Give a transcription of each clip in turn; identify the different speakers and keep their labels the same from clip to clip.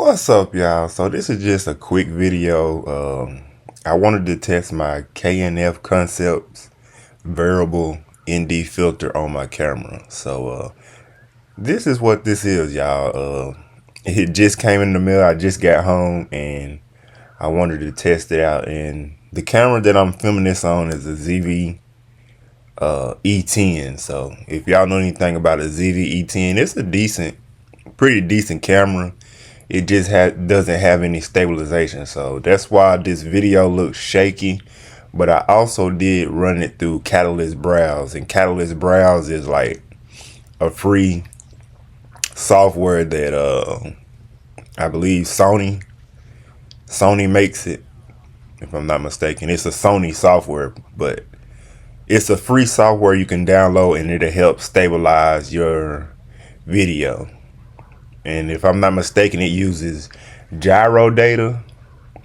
Speaker 1: What's up, y'all? So this is just a quick video. I wanted to test my KNF Concepts variable ND filter on my camera. So this is what this is, y'all. It just came in the mail. I just got home and I wanted to test it out. And the camera that I'm filming this on is a ZV E10. So if y'all know anything about a ZV E10, it's a pretty decent camera. It just doesn't have any stabilization, so that's why this video looks shaky. But I also did run it through Catalyst Browse, and Catalyst Browse is like a free software that I believe Sony makes it, if I'm not mistaken. It's a Sony software, but it's a free software you can download and it'll help stabilize your video. And if I'm not mistaken, it uses gyro data,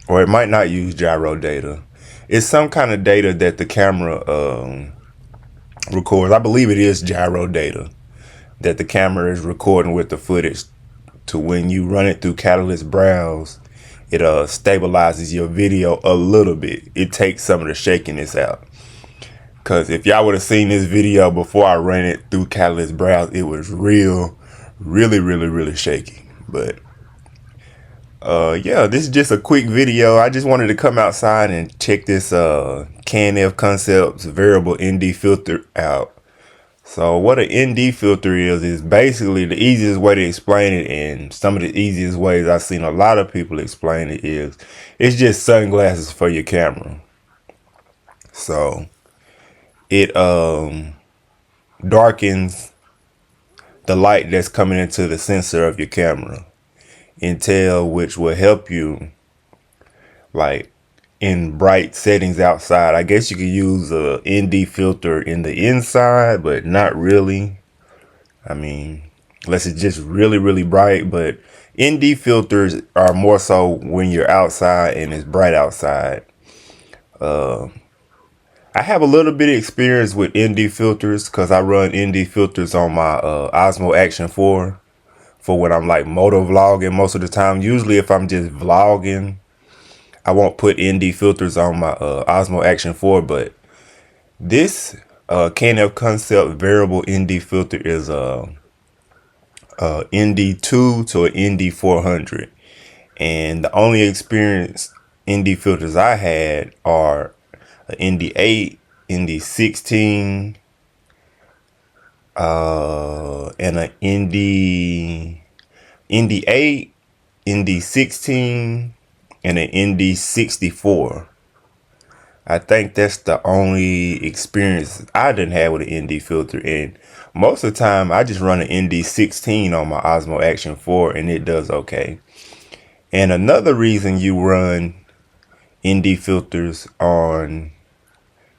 Speaker 1: or it might not use gyro data. It's some kind of data that the camera records. I believe it is gyro data that the camera is recording with the footage, to when you run it through Catalyst Browse, it stabilizes your video a little bit. It takes some of the shakiness out. Because if y'all would have seen this video before I ran it through Catalyst Browse, it was really shaky. But yeah, this is just a quick video. I just wanted to come outside and check this KNF Concepts variable ND filter out. So what an ND filter is basically the easiest way to explain it, and some of the easiest ways I've seen a lot of people explain it is it's just sunglasses for your camera. So it darkens the light that's coming into the sensor of your camera, which will help you like in bright settings outside. I guess you could use a ND filter in the inside, but not really. I mean, unless it's just really bright. But ND filters are more so when you're outside and it's bright outside. I have a little bit of experience with ND filters because I run ND filters on my Osmo Action 4 for when I'm like moto vlogging most of the time. Usually if I'm just vlogging, I won't put ND filters on my Osmo Action 4, but this KNF Concept variable ND filter is a ND2 to an ND 400. And the only experienced ND filters I had are an ND 8, ND 16, and an ND 8, ND 16, and an ND 64. I think that's the only experience I didn't have with an ND filter. And most of the time I just run an ND 16 on my Osmo Action 4 and it does okay. And another reason you run ND filters on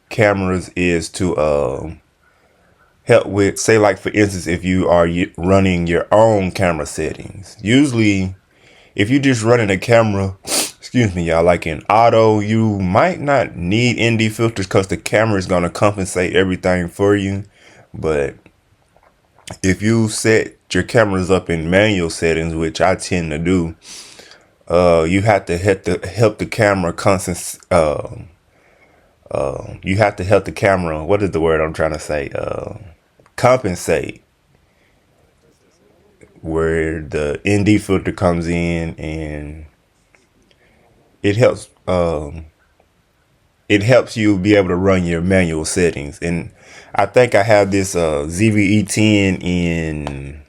Speaker 1: cameras is to help with, say like for instance, if you are running your own camera settings. Usually if you're just running a camera, excuse me y'all, like in auto, you might not need ND filters because the camera is going to compensate everything for you. But if you set your cameras up in manual settings, which I tend to do, you have to help the camera you have to help the camera, what is the word I'm trying to say, compensate, where the ND filter comes in, and it helps you be able to run your manual settings. And I think I have this ZV-E10 in,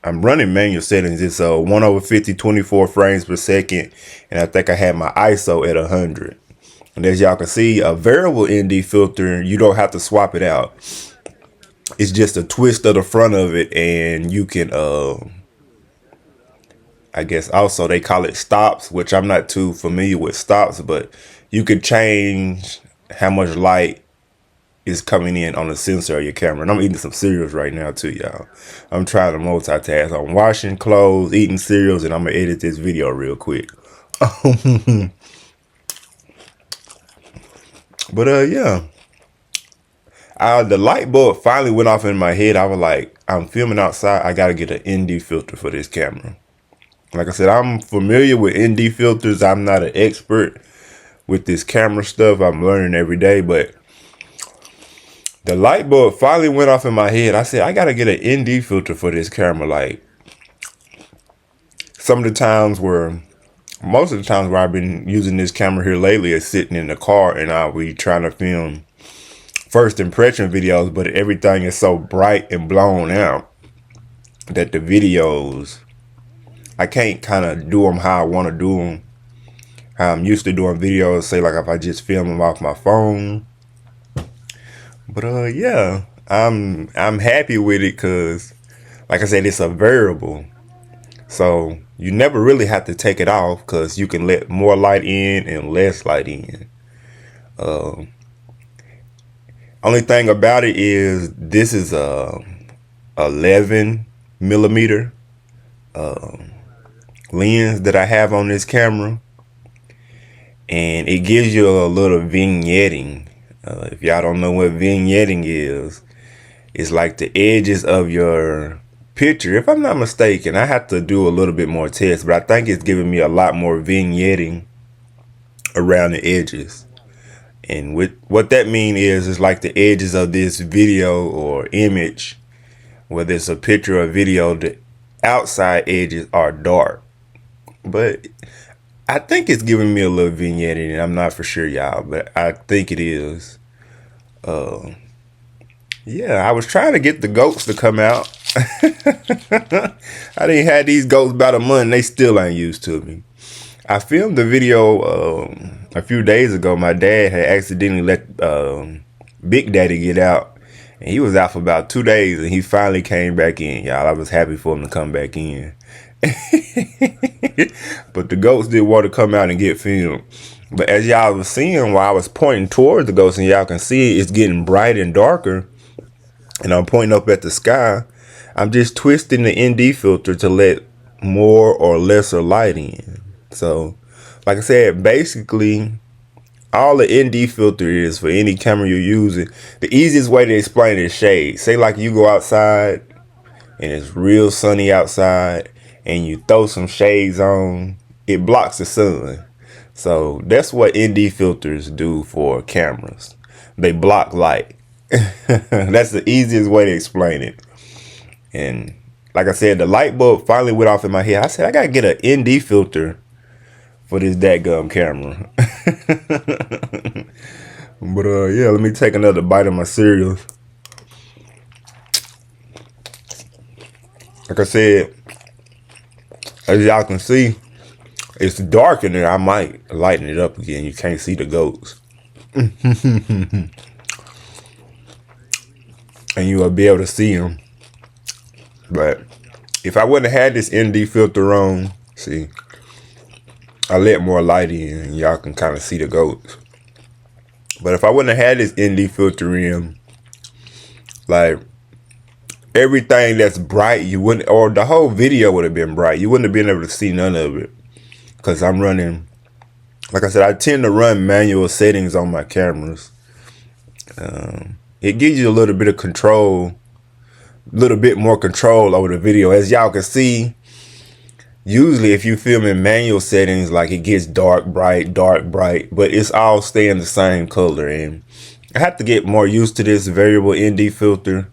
Speaker 1: I'm running manual settings. It's 1/50, 24 frames per second, and I think I had my ISO at 100. And as y'all can see, a variable ND filter, you don't have to swap it out. It's just a twist of the front of it, and you can I guess also they call it stops, which I'm not too familiar with stops, but you could change how much light is coming in on the sensor of your camera. And I'm eating some cereals right now too, y'all. I'm trying to multitask. I'm washing clothes, eating cereals, and I'm gonna edit this video real quick. But yeah, the light bulb finally went off in my head. I was like, I'm filming outside, I gotta get an ND filter for this camera. Like I said, I'm familiar with ND filters. I'm not an expert with this camera stuff. I'm learning every day, but the light bulb finally went off in my head. I said, I gotta get an ND filter for this camera. Like most of the times where I've been using this camera here lately is sitting in the car and I'll be trying to film first impression videos, but everything is so bright and blown out that the videos, I can't kind of do them how I want to do them. How I'm used to doing videos, say like if I just film them off my phone. But yeah, I'm happy with it because, like I said, it's a variable. So you never really have to take it off because you can let more light in and less light in. Only thing about it is this is a 11 millimeter lens that I have on this camera, and it gives you a little vignetting. If y'all don't know what vignetting is, it's like the edges of your picture. If I'm not mistaken, I have to do a little bit more tests, but I think it's giving me a lot more vignetting around the edges. And what that means is like the edges of this video or image, whether it's a picture or video, the outside edges are dark. But I think it's giving me a little vignetting, and I'm not for sure, y'all, but I think it is. Yeah, I was trying to get the goats to come out. I didn't have these goats about a month, and they still ain't used to me. I filmed the video a few days ago. My dad had accidentally let Big Daddy get out, and he was out for about 2 days, and he finally came back in, y'all. I was happy for him to come back in. But the goats did want to come out and get filmed. But as y'all was seeing while I was pointing towards the goats, and y'all can see it's getting bright and darker, and I'm pointing up at the sky, I'm just twisting the ND filter to let more or lesser light in. So, like I said, basically, all the ND filter is for any camera you're using. The easiest way to explain it is shade. Say like you go outside and it's real sunny outside and you throw some shades on, it blocks the sun. So that's what ND filters do for cameras. They block light. That's the easiest way to explain it. And like I said, the light bulb finally went off in my head. I said, I gotta get an ND filter for this dadgum camera. But yeah, let me take another bite of my cereal. Like I said, as y'all can see, it's dark in there. I might lighten it up again. You can't see the goats. And you will be able to see them. But if I wouldn't have had this ND filter on, see, I let more light in and y'all can kind of see the goats. But if I wouldn't have had this ND filter in, like everything that's bright, you wouldn't, or the whole video would have been bright. You wouldn't have been able to see none of it. Because I'm running, like I said, I tend to run manual settings on my cameras. It gives you a little bit of control, a little bit more control over the video. As y'all can see, usually if you film in manual settings, like it gets dark, bright, but it's all staying the same color. And I have to get more used to this variable ND filter.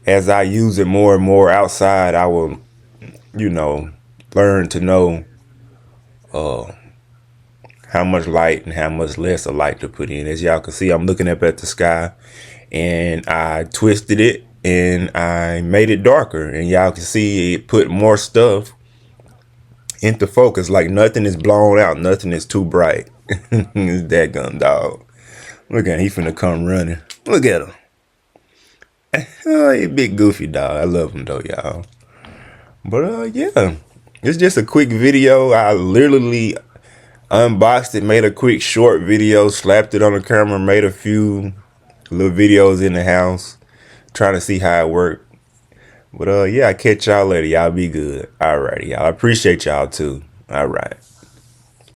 Speaker 1: As I use it more and more outside, I will, learn to know how much light and how much less of light to put in. As y'all can see, I'm looking up at the sky and I twisted it and I made it darker, and y'all can see it put more stuff into focus. Like nothing is blown out, nothing is too bright. This dadgum dog. Look at him, he finna come running. Look at him. Oh, he big goofy dog. I love him though, y'all. But yeah, it's just a quick video. I literally unboxed it, made a quick short video, slapped it on the camera, made a few little videos in the house, trying to see how it worked. But yeah, I catch y'all later. Y'all be good. Alrighty, y'all. I appreciate y'all too. Alright.